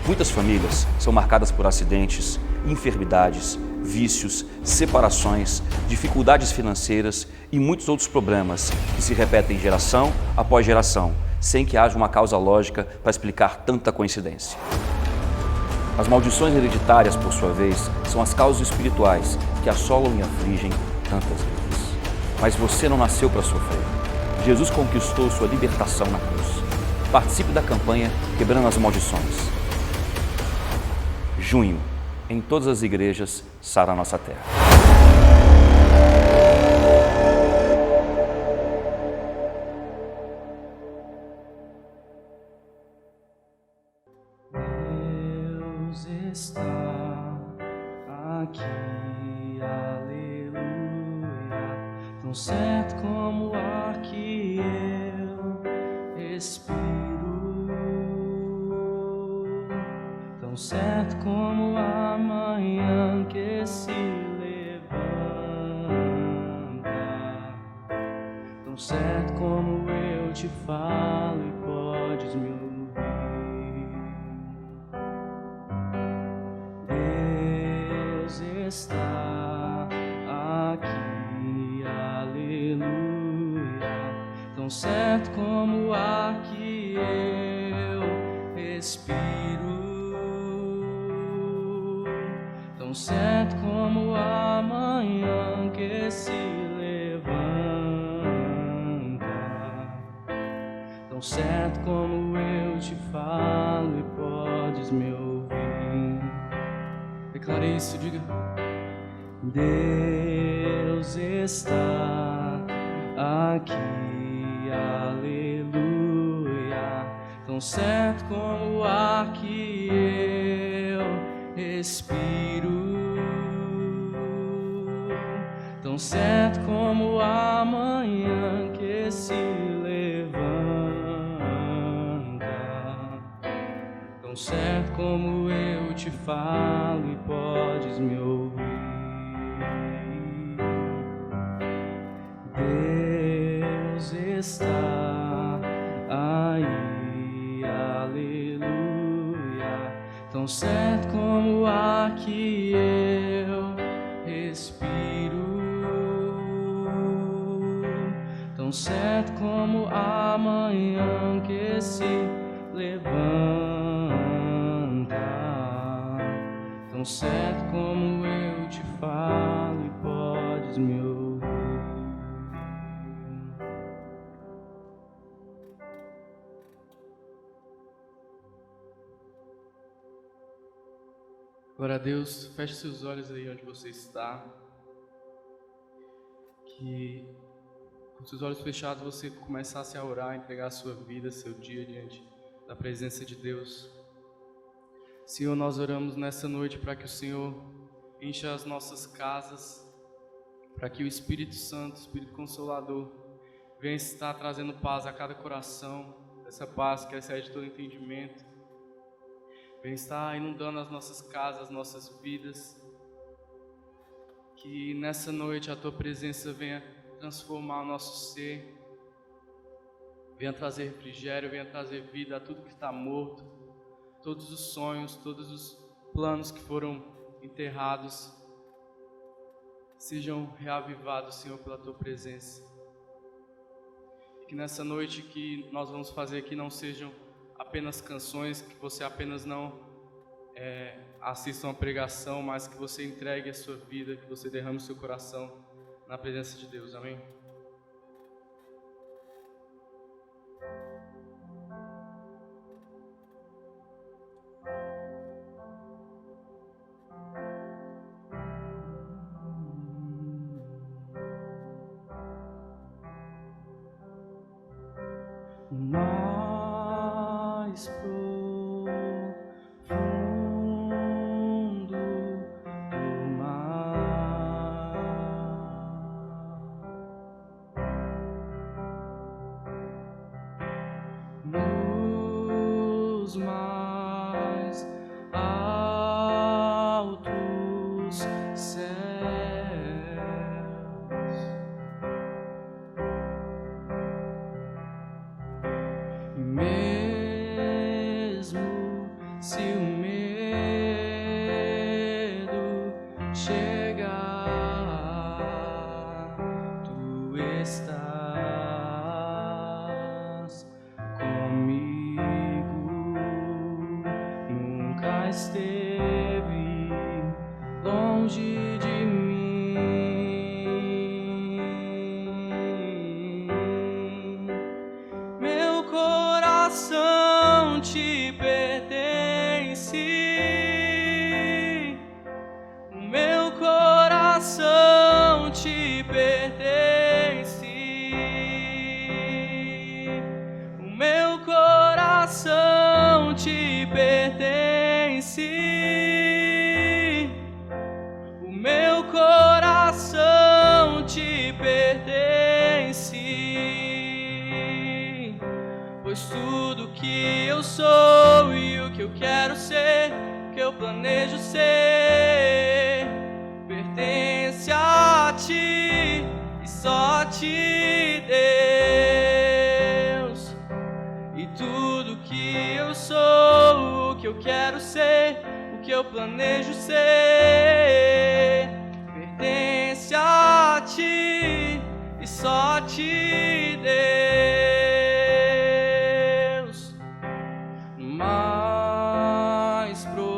Muitas famílias são marcadas por acidentes, enfermidades, vícios, separações, dificuldades financeiras e muitos outros problemas que se repetem geração após geração, sem que haja uma causa lógica para explicar tanta coincidência. As maldições hereditárias, por sua vez, são as causas espirituais que assolam e afligem tantas vidas. Mas você não nasceu para sofrer. Jesus conquistou sua libertação na cruz. Participe da campanha Quebrando as Maldições. Junho, em todas as igrejas, Sara Nossa Terra. Deus está aqui, aleluia, tão certo como o ar que eu respiro, tão certo como a manhã que se levanta, tão certo como eu te falo e podes me ouvir. Deus está aqui, aleluia, tão certo como o ar que eu respiro, tão certo como a manhã que se levanta, tão certo como eu te falo e podes me ouvir. Declare isso, diga. Deus está aqui, aleluia, tão certo como o ar que eu respiro, tão certo como a manhã que se levanta, tão certo como eu te falo e podes me ouvir. Deus está aí, aleluia, tão certo como o ar que eu respiro, tão certo como a manhã que se levanta, tão certo como eu te falo e podes me ouvir. Glória a Deus, feche seus olhos aí onde você está. Que com seus olhos fechados você começasse a orar, entregar a sua vida, seu dia diante da presença de Deus. Senhor, nós oramos nessa noite para que o Senhor encha as nossas casas, para que o Espírito Santo, o Espírito Consolador, venha estar trazendo paz a cada coração, essa paz que excede todo entendimento. Venha estar inundando as nossas casas, as nossas vidas. Que nessa noite a Tua presença venha transformar o nosso ser. Venha trazer refrigério, venha trazer vida a tudo que está morto. Todos os sonhos, todos os planos que foram enterrados sejam reavivados, Senhor, pela Tua presença. Que nessa noite que nós vamos fazer aqui não sejam apenas canções, que você apenas não assista uma pregação, mas que você entregue a sua vida, que você derrame o seu coração na presença de Deus. Amém? Mais profundo do mar, nos mais altos céus, mesmo se o esteve longe de mim. Meu coração te pertence, o meu coração te pertence, o meu coração te pertence, o meu coração te pertence, pois tudo que eu sou e o que eu quero ser, que eu planejo ser, pertence a ti e só a ti, Deus. E tudo que eu sou, o que eu quero ser, o que eu planejo ser, pertence a ti e só a ti, Deus. No mais profundo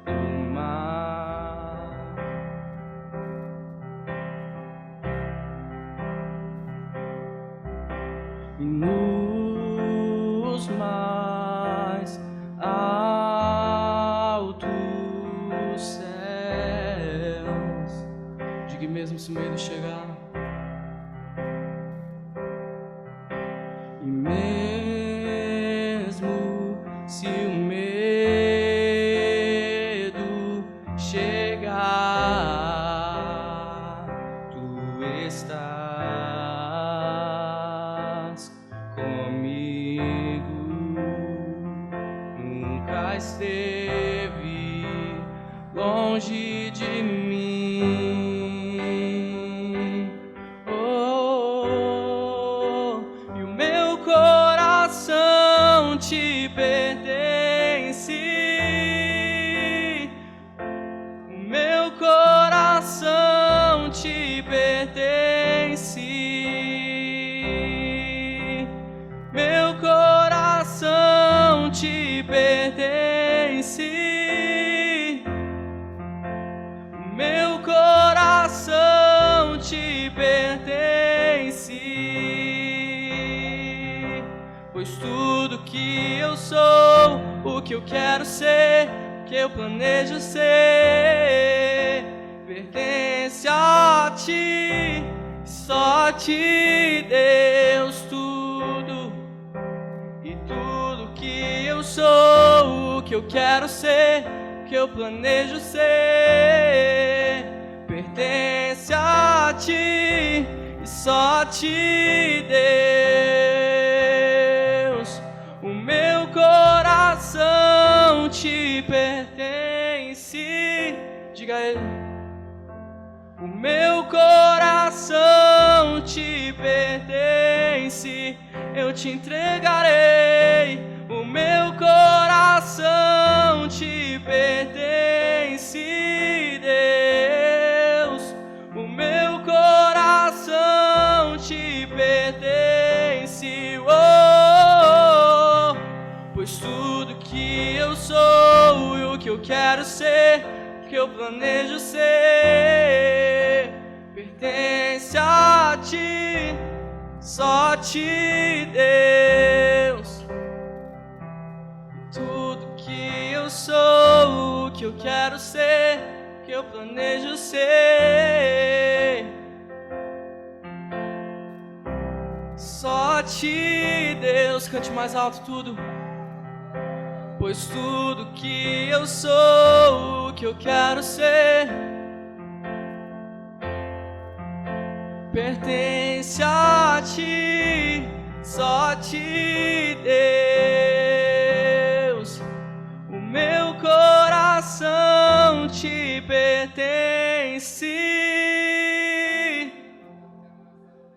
do mar, e nos mais altos céus, de que mesmo se o medo chegar, e mesmo se o medo chegar, tu estás comigo, nunca esteve longe de mim. Oh, e o meu coração te pertence, o meu coração te pertence, meu coração te pertence, meu coração te pertence, pois tudo que eu sou, o que eu quero ser, que eu planejo ser, pertence a ti, só a ti, Deus. Tudo e tudo que eu sou, o que eu quero ser, que eu planejo ser, pertence a ti e só a ti, Deus. O meu coração te pertence, diga a ele. O meu coração te pertence, eu te entregarei. O meu coração te pertence, Deus. O meu coração te pertence, oh, pois tudo que eu sou e o que eu quero ser, que eu planejo ser, pertence a ti, só a ti, Deus. Tudo que eu sou, o que eu quero ser, que eu planejo ser, só a ti, Deus. Cante mais alto tudo. Pois tudo que eu sou, o que eu quero ser, pertence a ti, só a ti, Deus. O meu coração te pertence,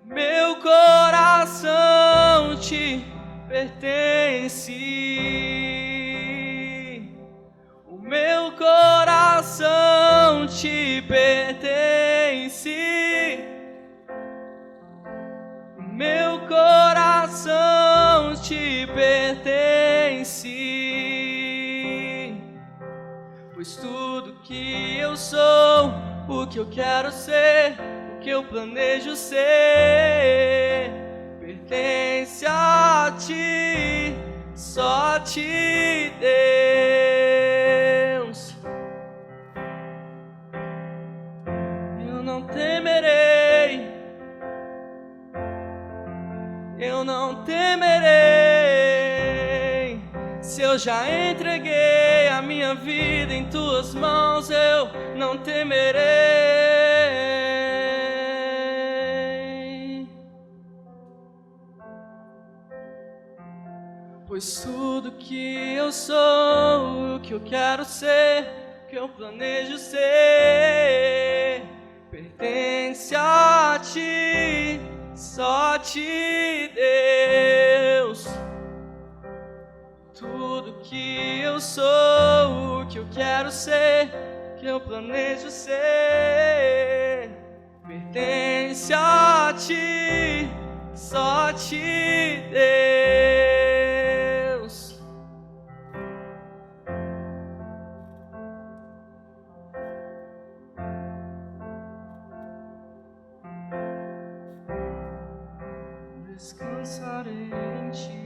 meu coração te pertence, o meu coração te pertence, o meu coração te pertence. sou, o que eu quero ser, o que eu planejo ser, pertence a ti, só a ti, Deus. Eu não temerei, eu não temerei. Se eu já entreguei a minha vida em tuas mãos, eu não temerei. Pois tudo que eu sou, o que eu quero ser, o que eu planejo ser, pertence a ti, só a ti, Deus. Tudo que eu sou, o que eu quero ser, o que eu planejo ser, pertence a ti, só a ti, Deus. Descansarei em ti.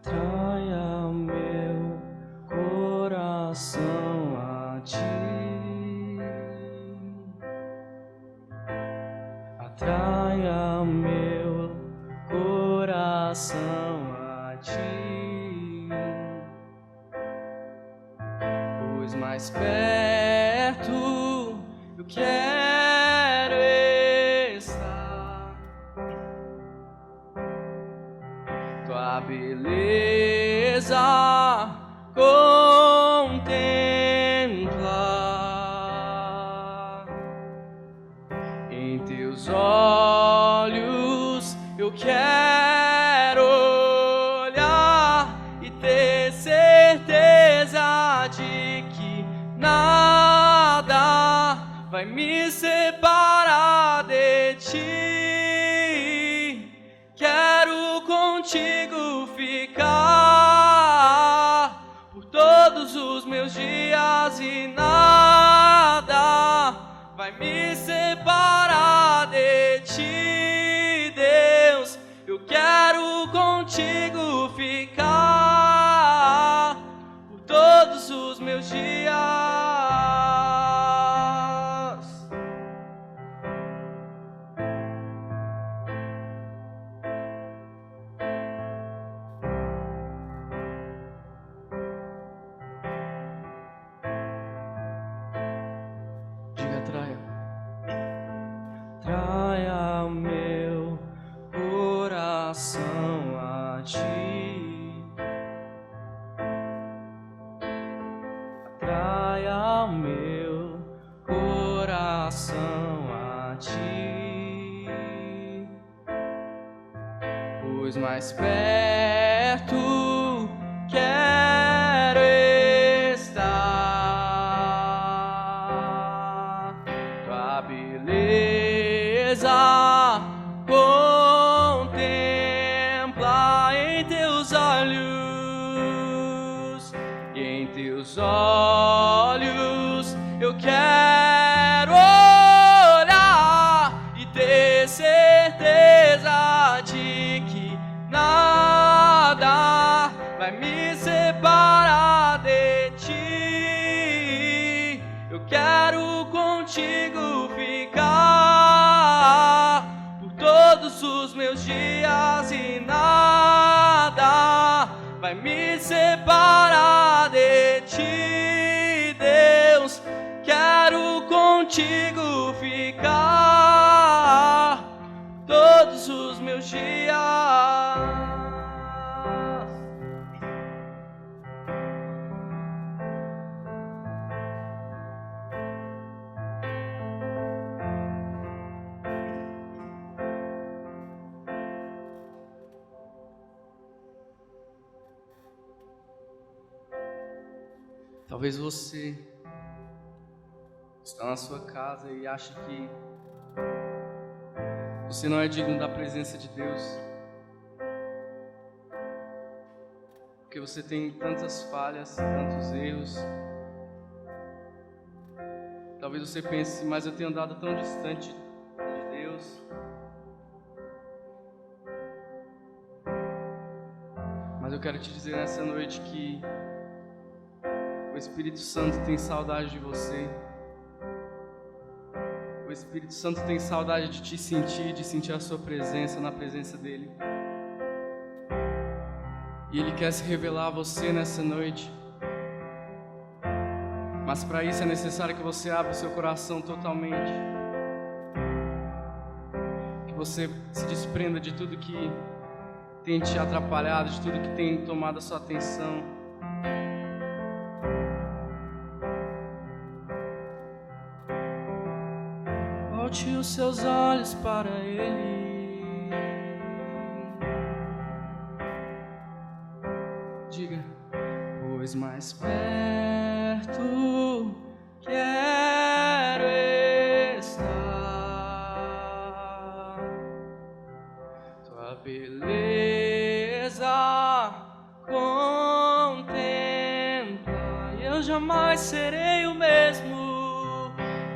Traia meu coração a ti, atraia meu coração a ti, pois mais perto eu quero estar. Tua beleza contemplar, em teus olhos eu quero olhar e ter certeza de que nada vai me separar de ti. Quero contigo ficar por todos os meus dias e nada vai me separar de ti, Deus. Eu quero contigo ficar por todos os meus dias. Traia meu coração a ti, traia meu coração a ti, pois mais perto quero estar. Tua beleza contempla em teus olhos, e em teus olhos eu quero olhar e ter certeza de que nada vai me separar de ti. Eu quero contigo ficar por todos os meus dias e nada vai me separar de ti, Deus. Quero contigo ficar todos os meus dias. Talvez você está na sua casa e acha que você não é digno da presença de Deus, porque você tem tantas falhas, tantos erros. Talvez você pense, mas eu tenho andado tão distante de Deus. Mas eu quero te dizer nessa noite que o Espírito Santo tem saudade de você. O Espírito Santo tem saudade de te sentir, de sentir a sua presença, na presença dEle. E Ele quer se revelar a você nessa noite. Mas para isso é necessário que você abra o seu coração totalmente. Que você se desprenda de tudo que tem te atrapalhado, de tudo que tem tomado a sua atenção. Volte os seus olhos para Ele. Diga: pois mais perto quero estar. Tua beleza contempla, e eu jamais serei o mesmo.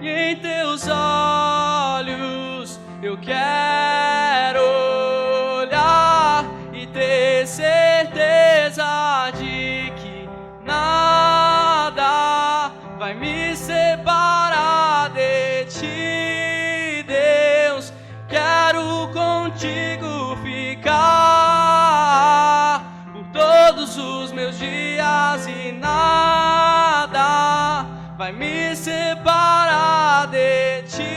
E em teus olhos eu quero olhar e ter certeza de que nada vai me separar de ti, Deus. Quero contigo ficar por todos os meus dias e nada vai me separar de ti.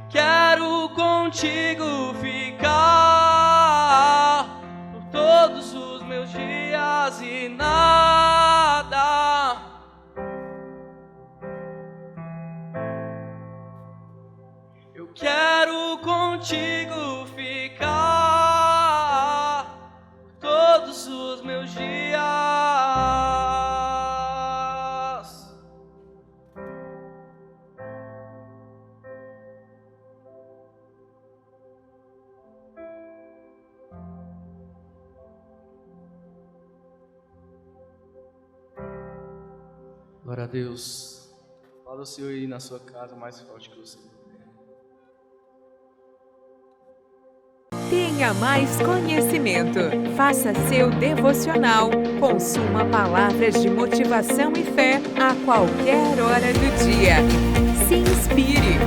Quero contigo ficar por todos os meus dias e nada. Eu quero contigo ficar por todos os meus dias. Glória a Deus. Fala o Senhor aí na sua casa mais forte que você. Tenha mais conhecimento. Faça seu devocional. Consuma palavras de motivação e fé a qualquer hora do dia. Se inspire.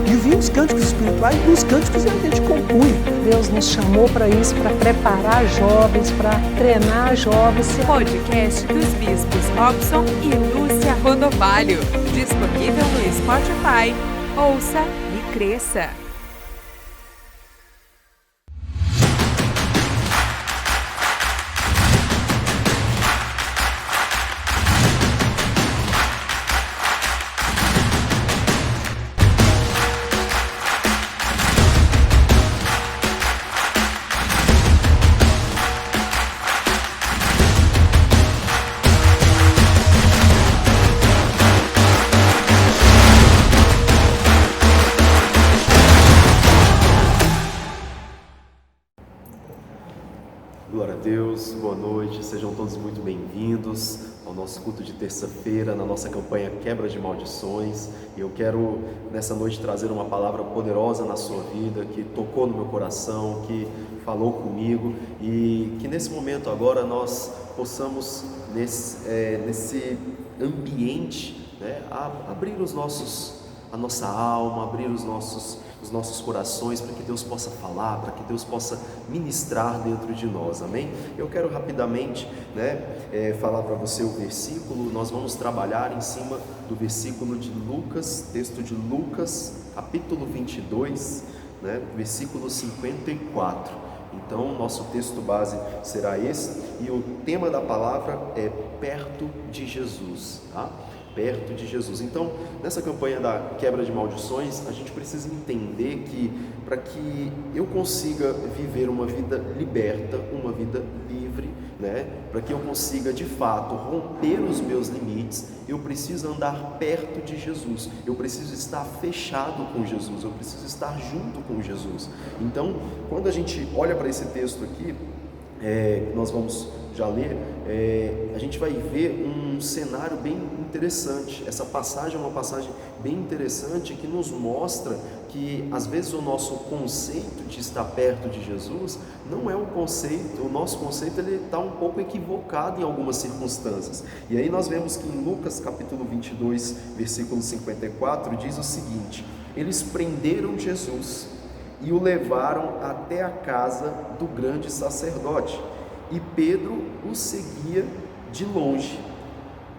E vi os cânticos espirituais, e os cânticos a gente compunha. Deus nos chamou para isso, para preparar jovens, para treinar jovens. Podcast dos bispos Robson e Lúcia Rodovalho. Disponível no Spotify. Ouça e cresça. Glória a Deus, boa noite, sejam todos muito bem-vindos ao nosso culto de terça-feira, na nossa campanha Quebra de Maldições. Eu quero nessa noite trazer uma palavra poderosa na sua vida, que tocou no meu coração, que falou comigo, e que nesse momento agora nós possamos, nesse ambiente, né, abrir a nossa alma, abrir os nossos corações, para que Deus possa falar, para que Deus possa ministrar dentro de nós, amém? Eu quero rapidamente, falar para você o versículo. Nós vamos trabalhar em cima do versículo de Lucas, texto de Lucas, capítulo 22, versículo 54. Então, nosso texto base será esse, e o tema da palavra é perto de Jesus, tá? Perto de Jesus. Então, nessa campanha da quebra de maldições, a gente precisa entender que para que eu consiga viver uma vida liberta, uma vida livre, né? Para que eu consiga de fato romper os meus limites, eu preciso andar perto de Jesus, eu preciso estar fechado com Jesus, eu preciso estar junto com Jesus. Então, quando a gente olha para esse texto aqui, nós vamos já ler, a gente vai ver um cenário bem interessante. Essa passagem é uma passagem bem interessante que nos mostra que às vezes o nosso conceito de estar perto de Jesus não é um conceito, o nosso conceito ele está um pouco equivocado em algumas circunstâncias. E aí nós vemos que em Lucas capítulo 22, versículo 54, diz o seguinte: eles prenderam Jesus e o levaram até a casa do grande sacerdote, e Pedro o seguia de longe.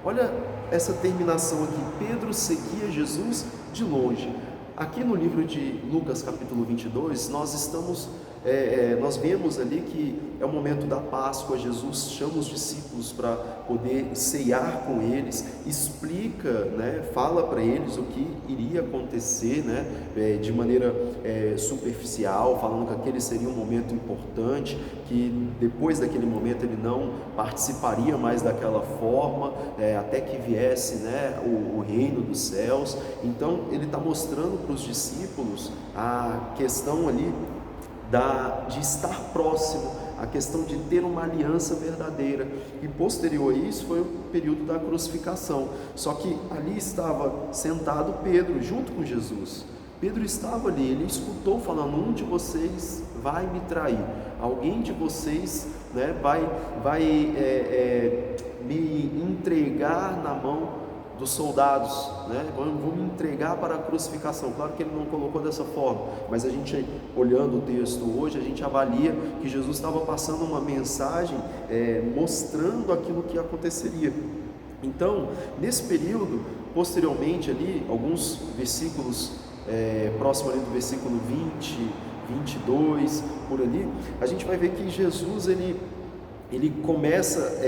Olha essa terminação aqui: Pedro seguia Jesus de longe. Aqui no livro de Lucas capítulo 22, nós vemos ali que é o momento da Páscoa. Jesus chama os discípulos para poder ceiar com eles, explica, né, fala para eles o que iria acontecer, né, de maneira superficial, falando que aquele seria um momento importante, que depois daquele momento ele não participaria mais daquela forma, até que viesse, né, o reino dos céus. Então ele está mostrando para os discípulos a questão ali de estar próximo, a questão de ter uma aliança verdadeira. E posterior a isso foi o período da crucificação. Só que ali estava sentado Pedro junto com Jesus. Pedro estava ali, ele escutou falando: um de vocês vai me trair, alguém de vocês, né, vai me entregar na mão dos soldados, né? Vou me entregar para a crucificação. Claro que ele não colocou dessa forma, mas a gente, olhando o texto hoje, a gente avalia que Jesus estava passando uma mensagem, mostrando aquilo que aconteceria. Então, nesse período, posteriormente ali, alguns versículos próximo ali do versículo 20, 22, por ali, a gente vai ver que Jesus, ele começa,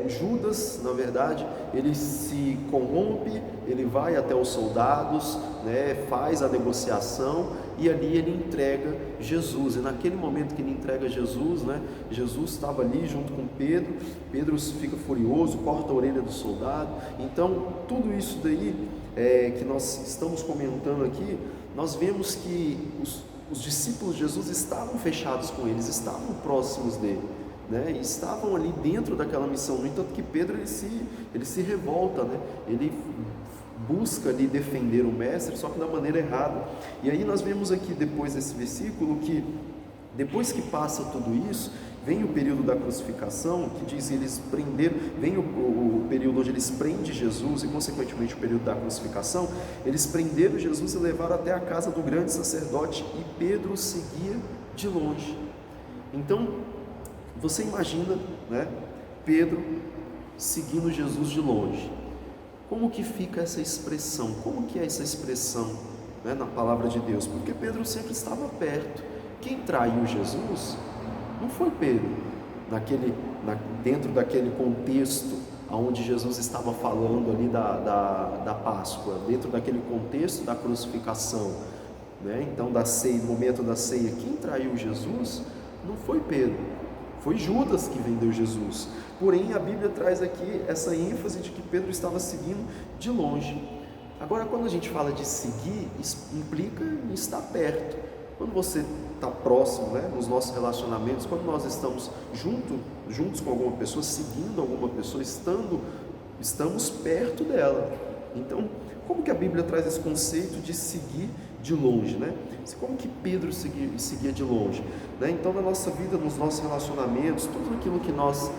o Judas, na verdade, ele se corrompe, ele vai até os soldados, né, faz a negociação, e ali ele entrega Jesus. E naquele momento que ele entrega Jesus, né, Jesus estava ali junto com Pedro. Pedro fica furioso, corta a orelha do soldado. Então tudo isso daí que nós estamos comentando aqui, nós vemos que os discípulos de Jesus estavam fechados com eles, estavam próximos dele, né? E estavam ali dentro daquela missão. No entanto que Pedro ele se revolta, né? Ele busca ali defender o mestre, só que da maneira errada. E aí nós vemos aqui depois desse versículo que depois que passa tudo isso, vem o período da crucificação, que diz eles prenderam, vem o período onde eles prendem Jesus, e consequentemente o período da crucificação. Eles prenderam Jesus e levaram até a casa do grande sacerdote, e Pedro seguia de longe. Então você imagina, né, Pedro seguindo Jesus de longe. Como que fica essa expressão? Como que é essa expressão, né, na palavra de Deus? Porque Pedro sempre estava perto. Quem traiu Jesus não foi Pedro, dentro daquele contexto onde Jesus estava falando ali da Páscoa, dentro daquele contexto da crucificação, né? Então da ceia, momento da ceia, quem traiu Jesus não foi Pedro, foi Judas que vendeu Jesus. Porém a Bíblia traz aqui essa ênfase de que Pedro estava seguindo de longe. Agora, quando a gente fala de seguir, isso implica em estar perto. Quando você está próximo, né, nos nossos relacionamentos, quando nós estamos juntos com alguma pessoa, seguindo alguma pessoa, estamos perto dela. Então, como que a Bíblia traz esse conceito de seguir de longe, né? Como que Pedro seguia de longe, né? Então, na nossa vida, nos nossos relacionamentos, tudo aquilo que nós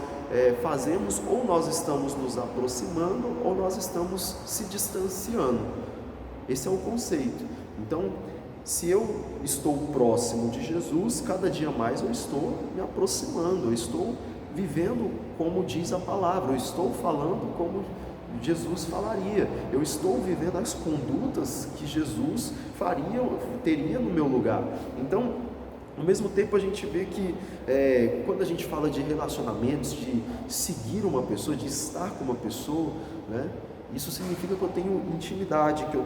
fazemos, ou nós estamos nos aproximando, ou nós estamos se distanciando. Esse é o conceito. Então, se eu estou próximo de Jesus, cada dia mais eu estou me aproximando, eu estou vivendo como diz a palavra, eu estou falando como Jesus falaria, eu estou vivendo as condutas que Jesus teria no meu lugar. Então, ao mesmo tempo, a gente vê que quando a gente fala de relacionamentos, de seguir uma pessoa, de estar com uma pessoa, né, Isso significa que eu tenho intimidade, que eu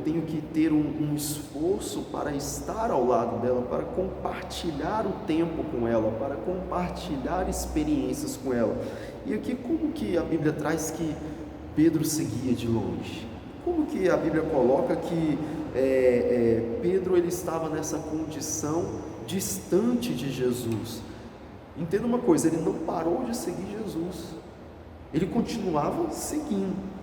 tenho que ter um esforço para estar ao lado dela, para compartilhar o tempo com ela, para compartilhar experiências com ela. E aqui como que a Bíblia traz que Pedro seguia de longe? Como que a Bíblia coloca que Pedro ele estava nessa condição distante de Jesus? Entenda uma coisa, ele não parou de seguir Jesus, ele continuava seguindo.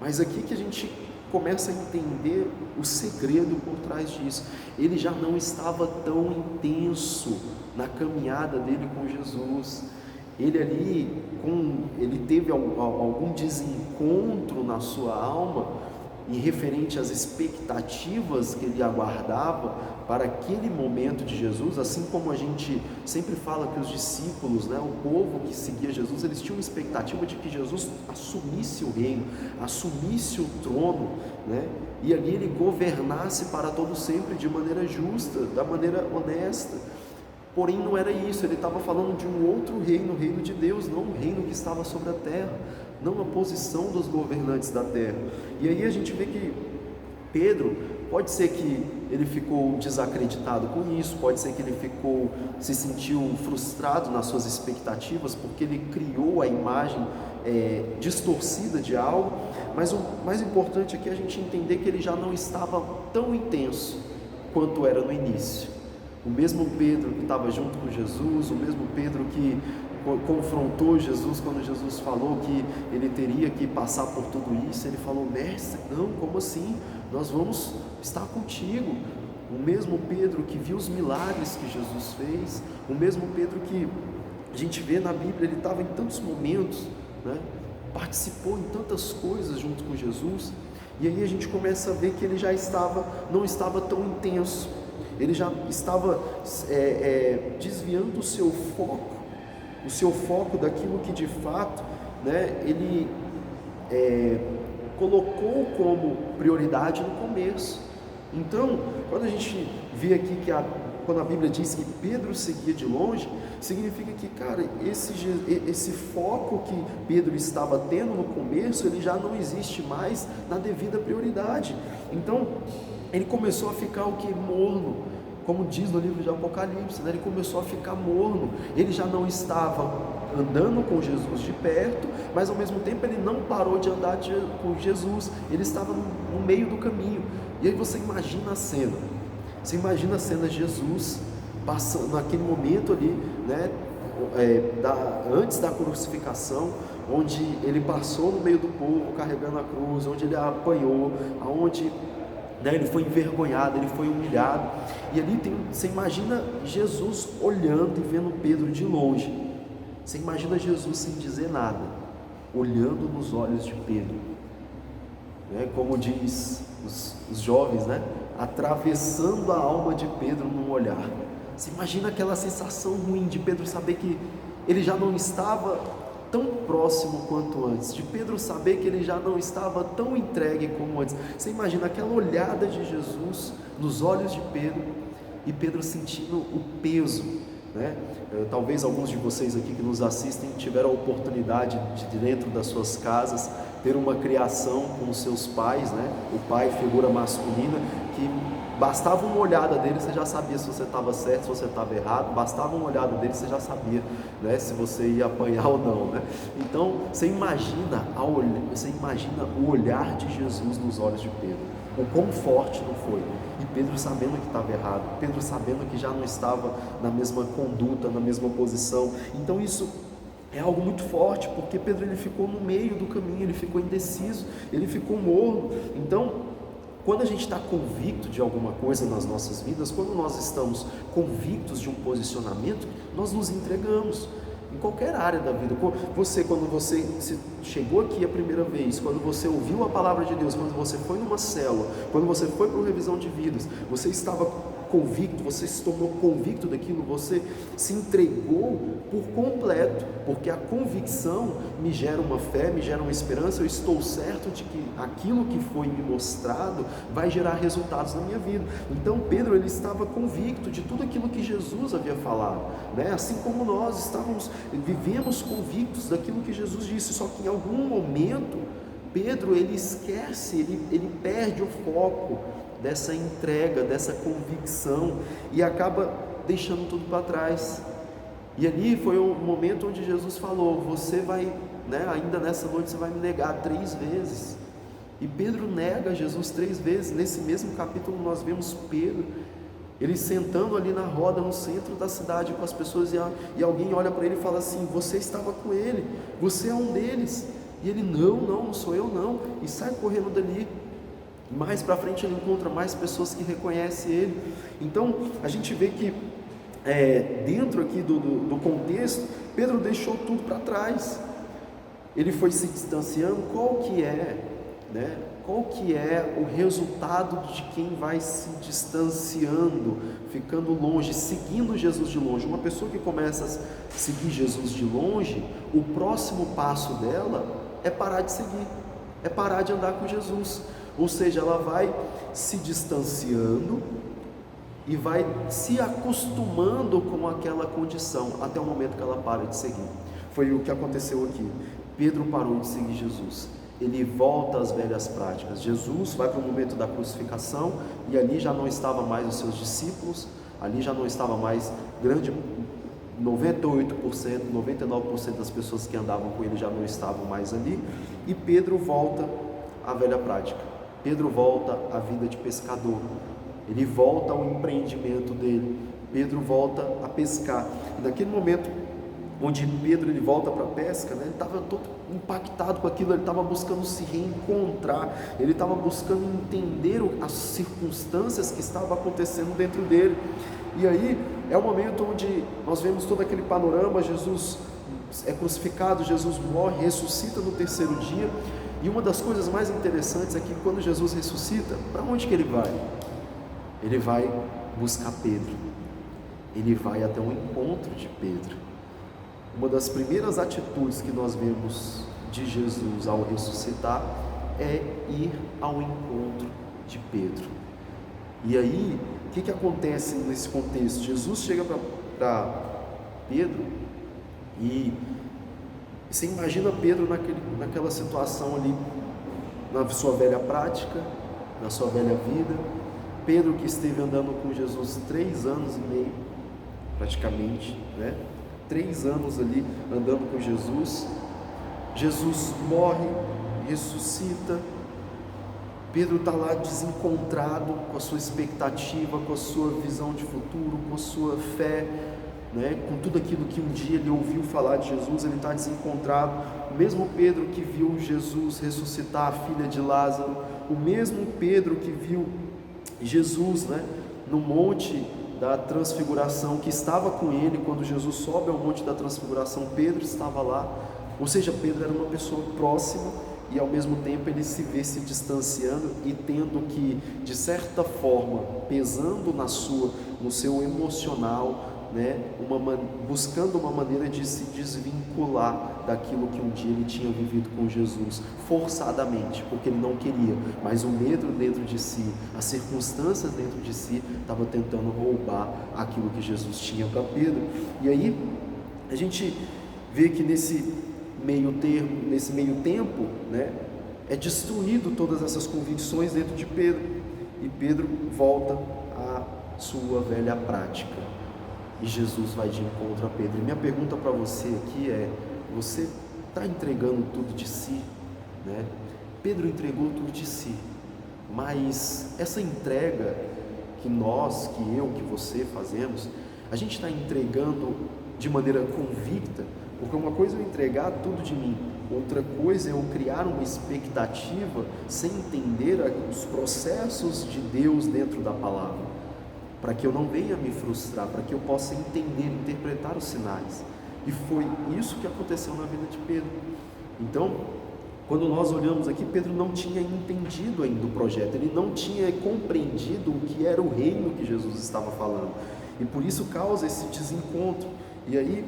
Mas aqui que a gente começa a entender o segredo por trás disso. Ele já não estava tão intenso na caminhada dele com Jesus. Ele teve algum desencontro na sua alma em referente às expectativas que ele aguardava para aquele momento de Jesus, assim como a gente sempre fala que os discípulos, né, o povo que seguia Jesus, eles tinham uma expectativa de que Jesus assumisse o reino, assumisse o trono, né, e ali ele governasse para todo sempre de maneira justa, da maneira honesta. Porém não era isso, ele estava falando de um outro reino, o reino de Deus, não o reino que estava sobre a terra, não a posição dos governantes da terra. E aí a gente vê que Pedro, pode ser que ele ficou desacreditado com isso, pode ser que ele se sentiu frustrado nas suas expectativas, porque ele criou a imagem distorcida de algo, mas o mais importante aqui é a gente entender que ele já não estava tão intenso quanto era no início. O mesmo Pedro que estava junto com Jesus, o mesmo Pedro que confrontou Jesus quando Jesus falou que ele teria que passar por tudo isso, ele falou: mestre, não, como assim? Nós vamos estar contigo. O mesmo Pedro que viu os milagres que Jesus fez, o mesmo Pedro que a gente vê na Bíblia, ele estava em tantos momentos, né? Participou em tantas coisas junto com Jesus, e aí a gente começa a ver que ele já não estava tão intenso, ele já estava desviando o seu foco daquilo que de fato, né, ele colocou como prioridade no começo. Então, quando a gente vê aqui quando a Bíblia diz que Pedro seguia de longe, significa que, cara, esse foco que Pedro estava tendo no começo, ele já não existe mais na devida prioridade. Então, ele começou a ficar o que? Morno, como diz no livro de Apocalipse, né? Ele começou a ficar morno, ele já não estava andando com Jesus de perto, mas ao mesmo tempo ele não parou de andar com Jesus, ele estava no meio do caminho. E aí você imagina a cena de Jesus passando naquele momento ali, né, antes da crucificação, onde ele passou no meio do povo carregando a cruz, onde ele apanhou, onde, né, ele foi envergonhado, ele foi humilhado, e ali você imagina Jesus olhando e vendo Pedro de longe. Você imagina Jesus sem dizer nada, olhando nos olhos de Pedro, né? Como diz os jovens, né? Atravessando a alma de Pedro num olhar. Você imagina aquela sensação ruim de Pedro saber que ele já não estava tão próximo quanto antes, de Pedro saber que ele já não estava tão entregue como antes. Você imagina aquela olhada de Jesus nos olhos de Pedro, e Pedro sentindo o peso, né? Talvez alguns de vocês aqui que nos assistem tiveram a oportunidade de dentro das suas casas ter uma criação com os seus pais, né? O pai, figura masculina, que bastava uma olhada dele, você já sabia se você estava certo, se você estava errado. Bastava uma olhada dele, você já sabia, né, se você ia apanhar ou não, né? Então você imagina o olhar de Jesus nos olhos de Pedro, o quão forte não foi. E Pedro sabendo que estava errado, Pedro sabendo que já não estava na mesma conduta, na mesma posição. Então isso é algo muito forte, porque Pedro ele ficou no meio do caminho, ele ficou indeciso, ele ficou morno. Então, quando a gente está convicto de alguma coisa nas nossas vidas, quando nós estamos convictos de um posicionamento, nós nos entregamos em qualquer área da vida. Quando você chegou aqui a primeira vez, quando você ouviu a palavra de Deus, quando você foi numa célula, quando você foi para uma revisão de vidas, você estava convicto, você se tornou convicto daquilo, você se entregou por completo, porque a convicção me gera uma fé, me gera uma esperança. Eu estou certo de que aquilo que foi me mostrado vai gerar resultados na minha vida. Então Pedro ele estava convicto de tudo aquilo que Jesus havia falado, né? Assim como nós vivemos convictos daquilo que Jesus disse, só que em algum momento Pedro, ele esquece, ele perde o foco dessa entrega, dessa convicção e acaba deixando tudo para trás. E ali foi o momento onde Jesus falou: você vai, ainda nessa noite você vai me negar 3 vezes. E Pedro nega Jesus 3 vezes. Nesse mesmo capítulo nós vemos Pedro, ele sentando ali na roda no centro da cidade com as pessoas, e alguém olha para ele e fala assim: você estava com ele, você é um deles. E ele: não sou eu não, e sai correndo dali. Mais para frente ele encontra mais pessoas que reconhecem ele. Então a gente vê que dentro aqui do contexto, Pedro deixou tudo para trás. Ele foi se distanciando. Qual que é o resultado de quem vai se distanciando, ficando longe, seguindo Jesus de longe? Uma pessoa que começa a seguir Jesus de longe, o próximo passo dela é parar de seguir, é parar de andar com Jesus. Ou seja, ela vai se distanciando e vai se acostumando com aquela condição, até o momento que ela para de seguir. Foi o que aconteceu aqui. Pedro parou de seguir Jesus, ele volta às velhas práticas. Jesus vai para o momento da crucificação, e ali já não estava mais os seus discípulos, ali já não estava mais 98%, 99% das pessoas que andavam com ele já não estavam mais ali, e Pedro volta à velha prática. Pedro volta à vida de pescador, ele volta ao empreendimento dele, Pedro volta a pescar. E naquele momento onde Pedro ele volta para a pesca, ele estava todo impactado com aquilo, ele estava buscando se reencontrar, ele estava buscando entender as circunstâncias que estavam acontecendo dentro dele. E aí é o momento onde nós vemos todo aquele panorama: Jesus é crucificado, Jesus morre, ressuscita no 3º dia. E uma das coisas mais interessantes é que quando Jesus ressuscita, para onde que ele vai? Ele vai buscar Pedro, ele vai até o encontro de Pedro. Uma das primeiras atitudes que nós vemos de Jesus ao ressuscitar é ir ao encontro de Pedro. E aí, o que acontece nesse contexto? Jesus chega para Pedro, e você imagina Pedro naquela situação ali, na sua velha prática, na sua velha vida. Pedro, que esteve andando com Jesus 3 anos e meio, praticamente, 3 anos ali andando com Jesus. Jesus morre, ressuscita. Pedro está lá desencontrado com a sua expectativa, com a sua visão de futuro, com a sua fé, com tudo aquilo que um dia ele ouviu falar de Jesus. Ele está desencontrado. O mesmo Pedro que viu Jesus ressuscitar a filha de Lázaro, o mesmo Pedro que viu Jesus no monte da transfiguração, que estava com ele quando Jesus sobe ao monte da transfiguração, Pedro estava lá. Ou seja, Pedro era uma pessoa próxima, e ao mesmo tempo ele se vê se distanciando e tendo que, de certa forma, pesando no seu emocional, buscando uma maneira de se desvincular daquilo que um dia ele tinha vivido com Jesus, forçadamente, porque ele não queria, mas o medo dentro de si, as circunstâncias dentro de si, estava tentando roubar aquilo que Jesus tinha para Pedro. E aí a gente vê que nesse meio tempo, é destruído todas essas convicções dentro de Pedro, e Pedro volta à sua velha prática. E Jesus vai de encontro a Pedro. E minha pergunta para você aqui é: você está entregando tudo de si? Pedro entregou tudo de si, mas essa entrega que que você fazemos, a gente está entregando de maneira convicta? Porque uma coisa é eu entregar tudo de mim, outra coisa é eu criar uma expectativa sem entender os processos de Deus dentro da palavra, para que eu não venha me frustrar, para que eu possa entender, interpretar os sinais. E foi isso que aconteceu na vida de Pedro. Então, quando nós olhamos aqui, Pedro não tinha entendido ainda o projeto, ele não tinha compreendido o que era o reino que Jesus estava falando, e por isso causa esse desencontro. E aí,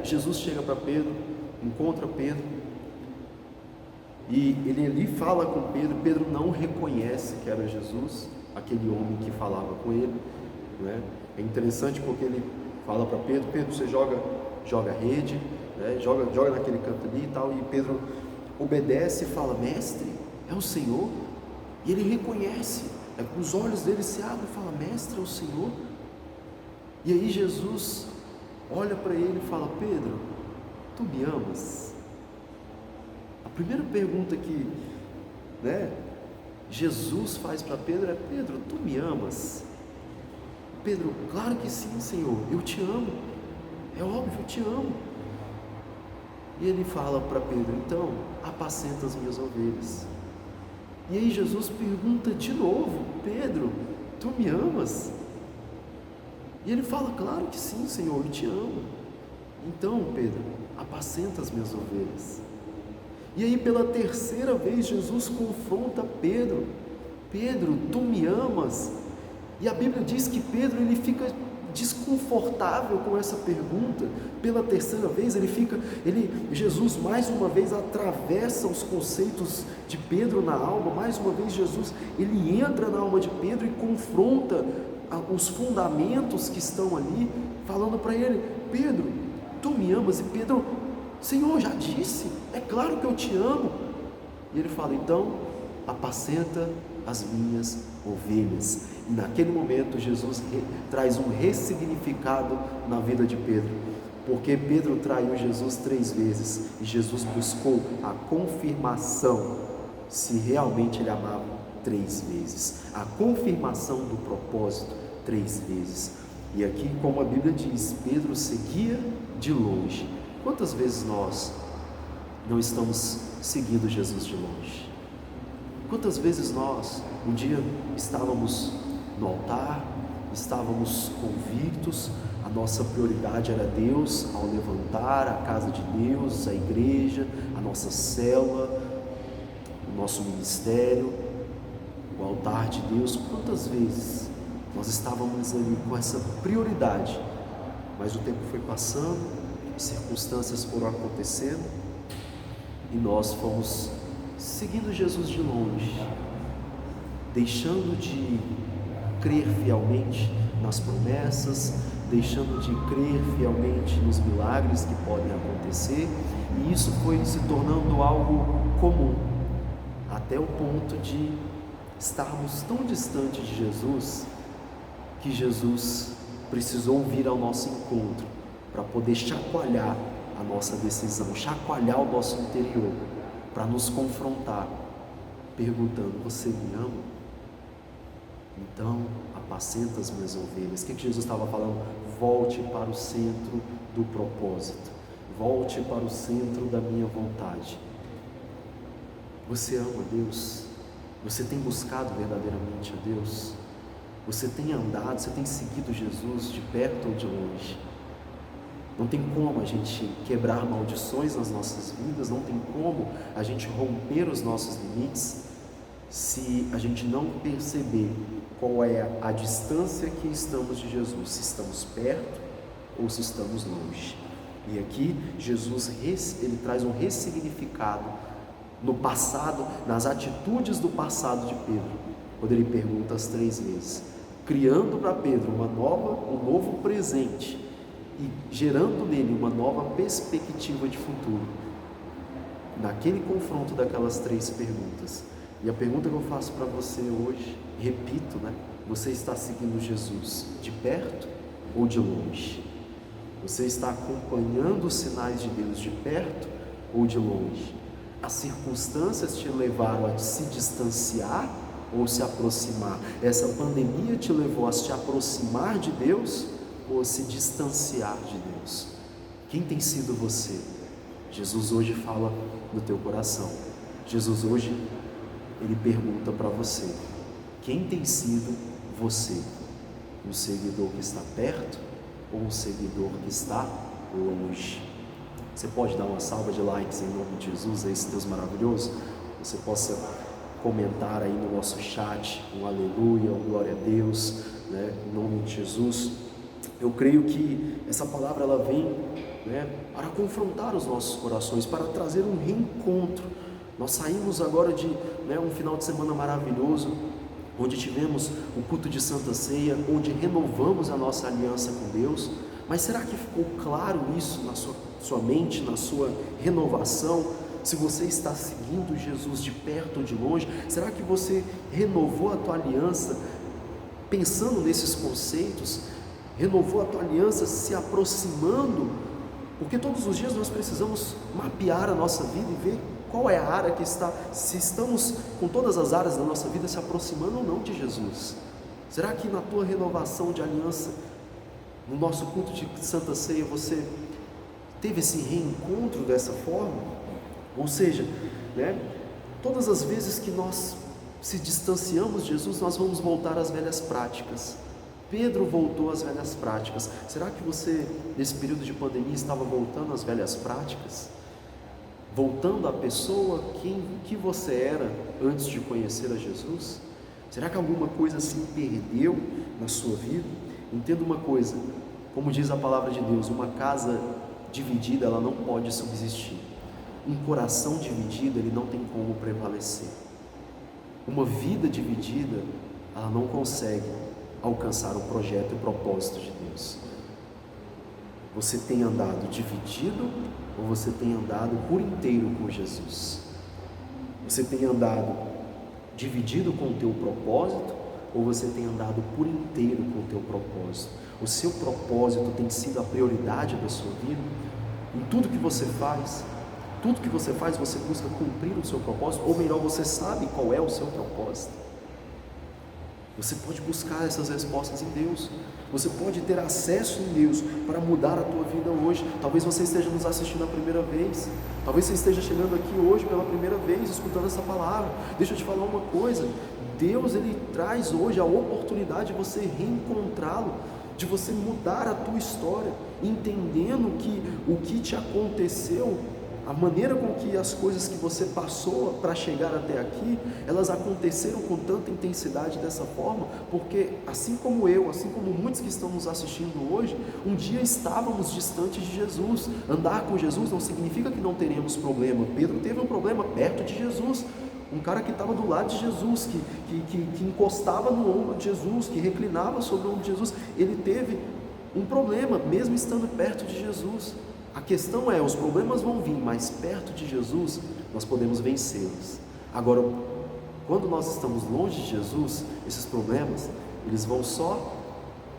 Jesus chega para Pedro, encontra Pedro, e ele ali fala com Pedro. Pedro não reconhece que era Jesus, aquele homem que falava com ele. É interessante porque ele fala para Pedro: Pedro, você joga rede, joga naquele canto ali e tal. E Pedro obedece e fala: mestre, é o Senhor? E ele reconhece, os olhos dele se abrem e fala: mestre, é o Senhor? E aí Jesus olha para ele e fala: Pedro, tu me amas? A primeira pergunta que Jesus faz para Pedro é: Pedro, tu me amas? Pedro: claro que sim, Senhor, eu te amo, é óbvio, eu te amo. E ele fala para Pedro: então, apacenta as minhas ovelhas. E aí Jesus pergunta de novo: Pedro, tu me amas? E ele fala: claro que sim, Senhor, eu te amo. Então, Pedro, apacenta as minhas ovelhas. E aí pela terceira vez Jesus confronta Pedro: Pedro, tu me amas? E a Bíblia diz que Pedro, ele fica desconfortável com essa pergunta. Pela terceira vez Jesus mais uma vez atravessa os conceitos de Pedro na alma. Mais uma vez Jesus, ele entra na alma de Pedro e confronta os fundamentos que estão ali, falando para ele: Pedro, tu me amas? E Pedro: Senhor, já disse, é claro que eu te amo. E ele fala: então, apacenta as minhas ovelhas. E naquele momento Jesus traz um ressignificado na vida de Pedro, porque Pedro traiu Jesus 3 vezes, e Jesus buscou a confirmação se realmente ele amava 3 vezes, a confirmação do propósito 3 vezes. E aqui, como a Bíblia diz, Pedro seguia de longe. Quantas vezes nós não estamos seguindo Jesus de longe? Quantas vezes nós, um dia estávamos no altar, estávamos convictos, a nossa prioridade era Deus, ao levantar a casa de Deus, a igreja, a nossa célula, o nosso ministério, o altar de Deus. Quantas vezes nós estávamos ali com essa prioridade, mas o tempo foi passando, as circunstâncias foram acontecendo e nós fomos seguindo Jesus de longe, deixando de crer fielmente nas promessas, deixando de crer fielmente nos milagres que podem acontecer, e isso foi se tornando algo comum, até o ponto de estarmos tão distantes de Jesus, que Jesus precisou vir ao nosso encontro para poder chacoalhar a nossa decisão, chacoalhar o nosso interior, para nos confrontar, perguntando: você me ama? Então, apacenta as minhas ovelhas. O que Jesus estava falando? Volte para o centro do propósito, volte para o centro da minha vontade. Você ama Deus? Você tem buscado verdadeiramente a Deus? Você tem andado, você tem seguido Jesus de perto ou de longe? Não tem como a gente quebrar maldições nas nossas vidas, não tem como a gente romper os nossos limites se a gente não perceber qual é a distância que estamos de Jesus, se estamos perto ou se estamos longe. E aqui Jesus ele traz um ressignificado no passado, nas atitudes do passado de Pedro, quando ele pergunta as 3 vezes, criando para Pedro um novo presente e gerando nele uma nova perspectiva de futuro, naquele confronto daquelas 3 perguntas. E a pergunta que eu faço para você hoje, repito, você está seguindo Jesus de perto ou de longe? Você está acompanhando os sinais de Deus de perto ou de longe? As circunstâncias te levaram a se distanciar ou se aproximar? Essa pandemia te levou a se aproximar de Deus ou a se distanciar de Deus? Quem tem sido você? Jesus hoje fala no teu coração. Jesus hoje, ele pergunta para você: quem tem sido você? Um seguidor que está perto ou um seguidor que está longe? Você pode dar uma salva de likes em nome de Jesus a esse Deus maravilhoso? Você possa comentar aí no nosso chat um aleluia, um glória a Deus, em nome de Jesus. Eu creio que essa palavra ela vem para confrontar os nossos corações, para trazer um reencontro. Nós saímos agora de um final de semana maravilhoso, onde tivemos o culto de Santa Ceia, onde renovamos a nossa aliança com Deus. Mas será que ficou claro isso na sua mente, na sua renovação? se você está seguindo Jesus de perto ou de longe? Será que você renovou a tua aliança pensando nesses conceitos? Renovou a tua aliança se aproximando? Porque todos os dias nós precisamos mapear a nossa vida e ver qual é a área que está, se estamos com todas as áreas da nossa vida se aproximando ou não de Jesus. Será que na tua renovação de aliança, no nosso culto de Santa Ceia, você teve esse reencontro dessa forma? Ou seja, todas as vezes que nós se distanciamos de Jesus, nós vamos voltar às velhas práticas. Pedro voltou às velhas práticas. Será que você, nesse período de pandemia, estava voltando às velhas práticas? Voltando à pessoa que você era antes de conhecer a Jesus? Será que alguma coisa se perdeu na sua vida? Entenda uma coisa, como diz a palavra de Deus, uma casa dividida, ela não pode subsistir. Um coração dividido, ele não tem como prevalecer. Uma vida dividida, ela não consegue alcançar o projeto e o propósito de Deus. Você tem andado dividido ou você tem andado por inteiro com Jesus? Você tem andado dividido com o teu propósito ou você tem andado por inteiro com o teu propósito? O seu propósito tem sido a prioridade da sua vida? Em tudo que você faz, você busca cumprir o seu propósito, ou melhor, você sabe qual é o seu propósito? Você pode buscar essas respostas em Deus. Você pode ter acesso em Deus para mudar a tua vida hoje. Talvez você esteja nos assistindo a primeira vez. Talvez você esteja chegando aqui hoje pela primeira vez, escutando essa palavra. Deixa eu te falar uma coisa. Deus, Ele traz hoje a oportunidade de você reencontrá-lo, de você mudar a tua história, entendendo que o que te aconteceu, a maneira com que as coisas que você passou para chegar até aqui, elas aconteceram com tanta intensidade dessa forma, porque assim como eu, assim como muitos que estão nos assistindo hoje, um dia estávamos distantes de Jesus. Andar com Jesus não significa que não teremos problema. Pedro teve um problema perto de Jesus, um cara que estava do lado de Jesus, que encostava no ombro de Jesus, que reclinava sobre o ombro de Jesus. Ele teve um problema, mesmo estando perto de Jesus. A questão é, os problemas vão vir, mas perto de Jesus nós podemos vencê-los. Agora, quando nós estamos longe de Jesus, esses problemas, eles vão só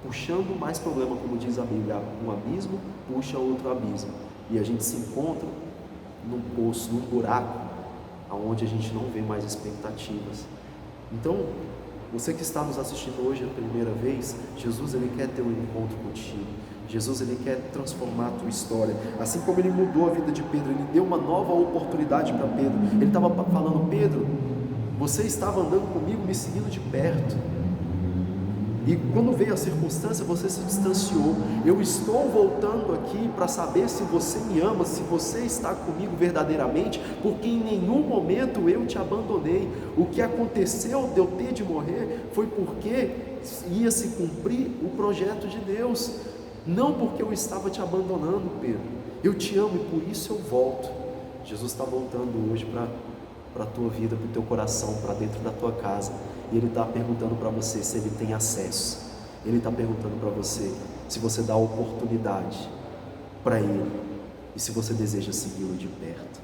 puxando mais problema, como diz a Bíblia, um abismo puxa outro abismo, e a gente se encontra num poço, num buraco, onde a gente não vê mais expectativas. Então, você que está nos assistindo hoje a primeira vez, Jesus, Ele quer ter um encontro contigo. Jesus, Ele quer transformar a tua história. Assim como Ele mudou a vida de Pedro, Ele deu uma nova oportunidade para Pedro. Ele estava falando: Pedro, você estava andando comigo, me seguindo de perto, e quando veio a circunstância, você se distanciou. Eu estou voltando aqui para saber se você me ama, se você está comigo verdadeiramente, porque em nenhum momento eu te abandonei. O que aconteceu de eu ter de morrer foi porque ia se cumprir o projeto de Deus, não porque eu estava te abandonando, Pedro. Eu te amo e por isso eu volto. Jesus está voltando hoje para a tua vida, para o teu coração, para dentro da tua casa, e Ele está perguntando para você se Ele tem acesso. Ele está perguntando para você se você dá oportunidade para Ele e se você deseja segui-lo de perto.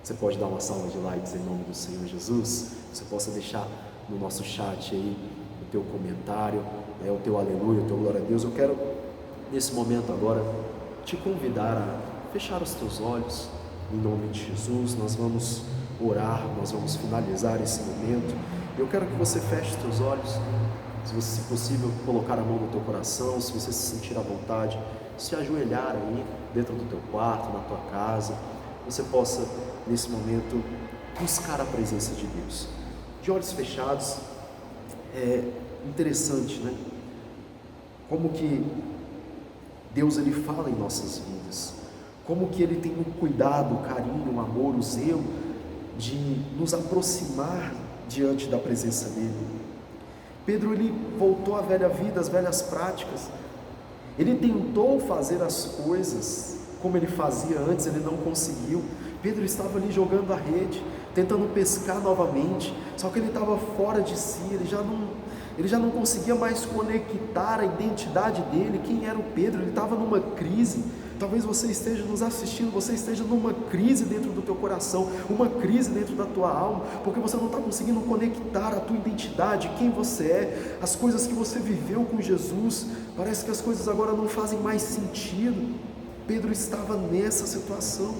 Você pode dar uma salva de likes em nome do Senhor Jesus. Você possa deixar no nosso chat aí o teu comentário, o teu aleluia, o teu glória a Deus. Eu quero nesse momento agora te convidar a fechar os teus olhos em nome de Jesus. Nós vamos orar, nós vamos finalizar esse momento. Eu quero que você feche os teus olhos, se possível colocar a mão no teu coração, se você se sentir à vontade, se ajoelhar aí dentro do teu quarto, na tua casa, você possa nesse momento buscar a presença de Deus. De olhos fechados, é interessante, né? Como que Deus, Ele fala em nossas vidas, como que Ele tem um cuidado, o carinho, o amor, o zelo de nos aproximar diante da presença dEle. Pedro, ele voltou à velha vida, às velhas práticas. Ele tentou fazer as coisas como ele fazia antes, ele não conseguiu. Pedro estava ali jogando a rede, tentando pescar novamente, só que ele estava fora de si, ele já ele já não conseguia mais conectar a identidade dele, quem era o Pedro. Ele estava numa crise. Talvez você esteja nos assistindo, você esteja numa crise dentro do teu coração, uma crise dentro da tua alma, porque você não está conseguindo conectar a tua identidade, quem você é, as coisas que você viveu com Jesus. Parece que as coisas agora não fazem mais sentido. Pedro estava nessa situação,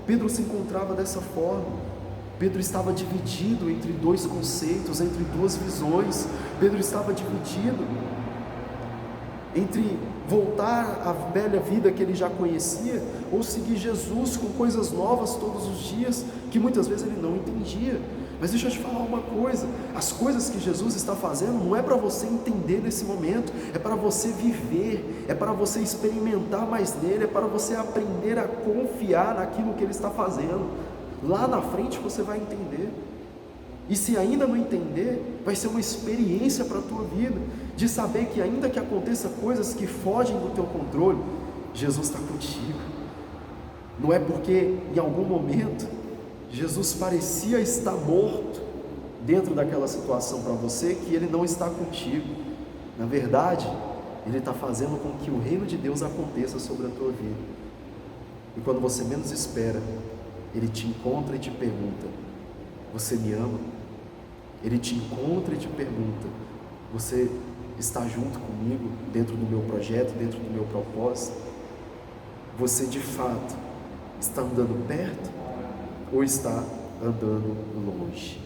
Pedro se encontrava dessa forma. Pedro estava dividido entre dois conceitos, entre duas visões. Pedro estava dividido entre voltar à velha vida que ele já conhecia, ou seguir Jesus com coisas novas todos os dias, que muitas vezes ele não entendia. Mas deixa eu te falar uma coisa, as coisas que Jesus está fazendo não é para você entender nesse momento, é para você viver, é para você experimentar mais nele, é para você aprender a confiar naquilo que ele está fazendo. Lá na frente você vai entender. E se ainda não entender, vai ser uma experiência para a tua vida, de saber que ainda que aconteça coisas que fogem do teu controle, Jesus está contigo. Não é porque em algum momento Jesus parecia estar morto dentro daquela situação para você que ele não está contigo. Na verdade, ele está fazendo com que o reino de Deus aconteça sobre a tua vida. E quando você menos espera, ele te encontra e te pergunta: você me ama? Ele te encontra e te pergunta: você está junto comigo dentro do meu projeto, dentro do meu propósito? Você de fato está andando perto ou está andando longe?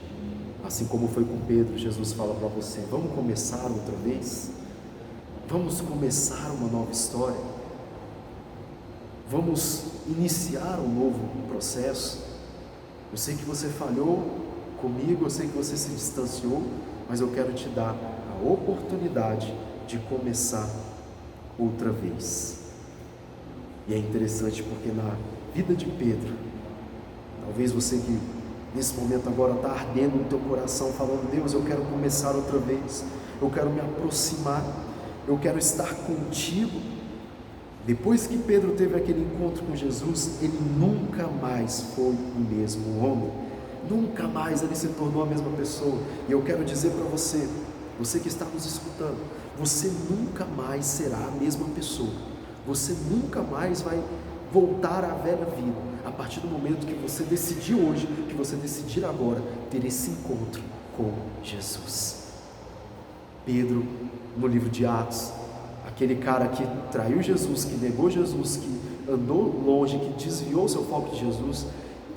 Assim como foi com Pedro, Jesus fala para você: vamos começar outra vez? Vamos começar uma nova história? Vamos iniciar um novo processo? Eu sei que você falhou comigo, eu sei que você se distanciou, mas eu quero te dar a oportunidade de começar outra vez. E é interessante porque na vida de Pedro, talvez você que nesse momento agora está ardendo no teu coração, falando: Deus, eu quero começar outra vez, eu quero me aproximar, eu quero estar contigo. Depois que Pedro teve aquele encontro com Jesus, ele nunca mais foi o mesmo homem, nunca mais ele se tornou a mesma pessoa. E eu quero dizer para você, você que está nos escutando, você nunca mais será a mesma pessoa, você nunca mais vai voltar à velha vida, a partir do momento que você decidir hoje, que você decidir agora, ter esse encontro com Jesus. Pedro, no livro de Atos, aquele cara que traiu Jesus, que negou Jesus, que andou longe, que desviou seu foco de Jesus,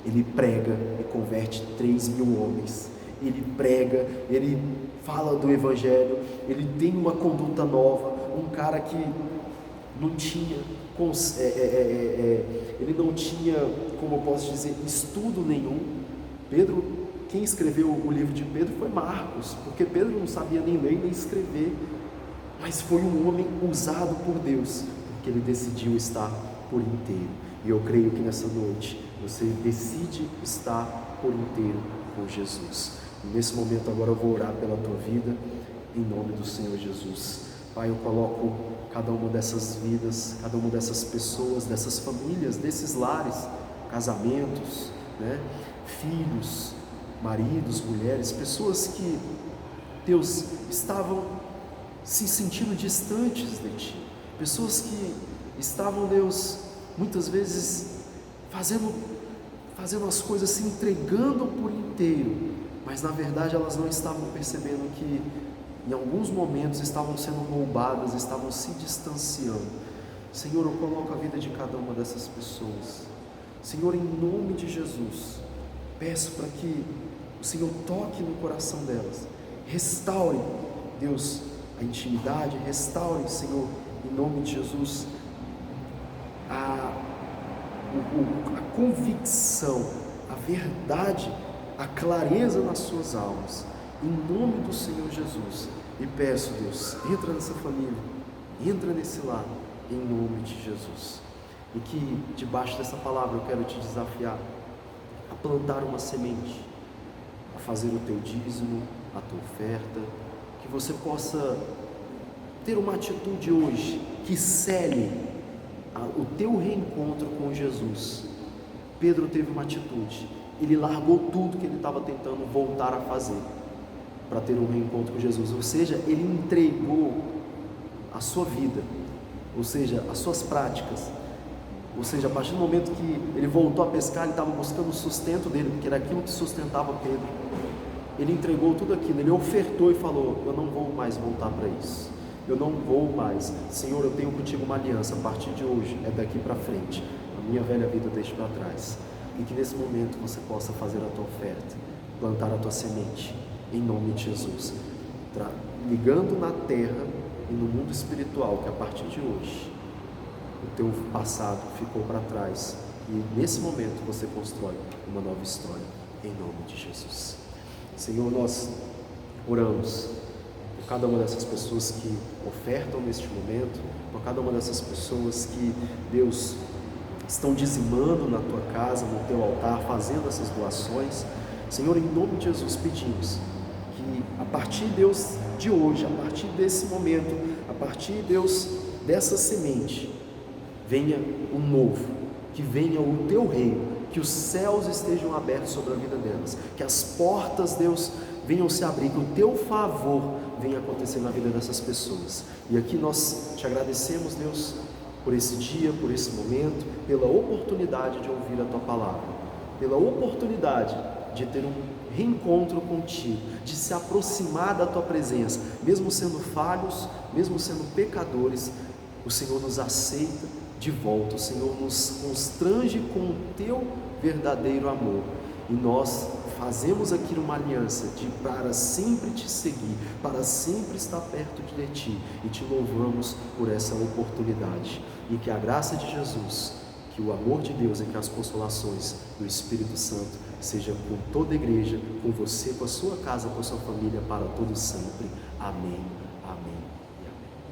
ele prega e converte 3.000 homens. Ele prega, ele fala do Evangelho, ele tem uma conduta nova. Um cara que não tinha, ele não tinha, como eu posso dizer, estudo nenhum. Pedro, quem escreveu o livro de Pedro foi Marcos, porque Pedro não sabia nem ler nem escrever. Mas foi um homem usado por Deus, porque ele decidiu estar por inteiro. E eu creio que nessa noite você decide estar por inteiro com Jesus. E nesse momento agora eu vou orar pela tua vida, em nome do Senhor Jesus. Pai, eu coloco cada uma dessas vidas, cada uma dessas pessoas, dessas famílias, desses lares, casamentos, filhos, maridos, mulheres, pessoas que, Deus, estavam se sentindo distantes de Ti, pessoas que estavam, Deus, muitas vezes fazendo as coisas, se entregando por inteiro, mas na verdade elas não estavam percebendo que em alguns momentos estavam sendo roubadas, estavam se distanciando. Senhor, eu coloco a vida de cada uma dessas pessoas, Senhor, em nome de Jesus, peço para que o Senhor toque no coração delas, restaure, Deus, a intimidade, restaure, Senhor, em nome de Jesus, a convicção, a verdade, a clareza nas suas almas, em nome do Senhor Jesus. E peço, Deus, entra nessa família, entra nesse lar, em nome de Jesus. E que debaixo dessa palavra eu quero te desafiar a plantar uma semente, a fazer o teu dízimo, a tua oferta, que você possa ter uma atitude hoje que cele o teu reencontro com Jesus. Pedro teve uma atitude, ele largou tudo que ele estava tentando voltar a fazer, para ter um reencontro com Jesus. Ou seja, ele entregou a sua vida, ou seja, as suas práticas. Ou seja, a partir do momento que ele voltou a pescar, ele estava buscando o sustento dele, porque era aquilo que sustentava Pedro. Ele entregou tudo aquilo, ele ofertou e falou: eu não vou mais voltar para isso, eu não vou mais. Senhor, eu tenho contigo uma aliança, a partir de hoje é daqui para frente, a minha velha vida eu deixo para trás. E que nesse momento você possa fazer a tua oferta, plantar a tua semente, em nome de Jesus, ligando na terra e no mundo espiritual, que a partir de hoje o teu passado ficou para trás, e nesse momento você constrói uma nova história, em nome de Jesus. Senhor, nós oramos por cada uma dessas pessoas que ofertam neste momento, por cada uma dessas pessoas que, Deus, estão dizimando na tua casa, no teu altar, fazendo essas doações. Senhor, em nome de Jesus pedimos que a partir, Deus, de hoje, a partir desse momento, a partir, Deus, dessa semente, venha o novo, que venha o teu reino, que os céus estejam abertos sobre a vida delas, que as portas, Deus, venham se abrir, que o teu favor venha acontecer na vida dessas pessoas. E aqui nós te agradecemos, Deus, por esse dia, por esse momento, pela oportunidade de ouvir a tua palavra, pela oportunidade de ter um reencontro contigo, de se aproximar da tua presença, mesmo sendo falhos, mesmo sendo pecadores, o Senhor nos aceita de volta, o Senhor nos constrange com o teu verdadeiro amor, e nós fazemos aqui uma aliança para sempre te seguir, para sempre estar perto de ti, e te louvamos por essa oportunidade, e que a graça de Jesus, que o amor de Deus e que as consolações do Espírito Santo seja com toda a igreja, com você, com a sua casa, com a sua família, para todo sempre. Amém. Amém.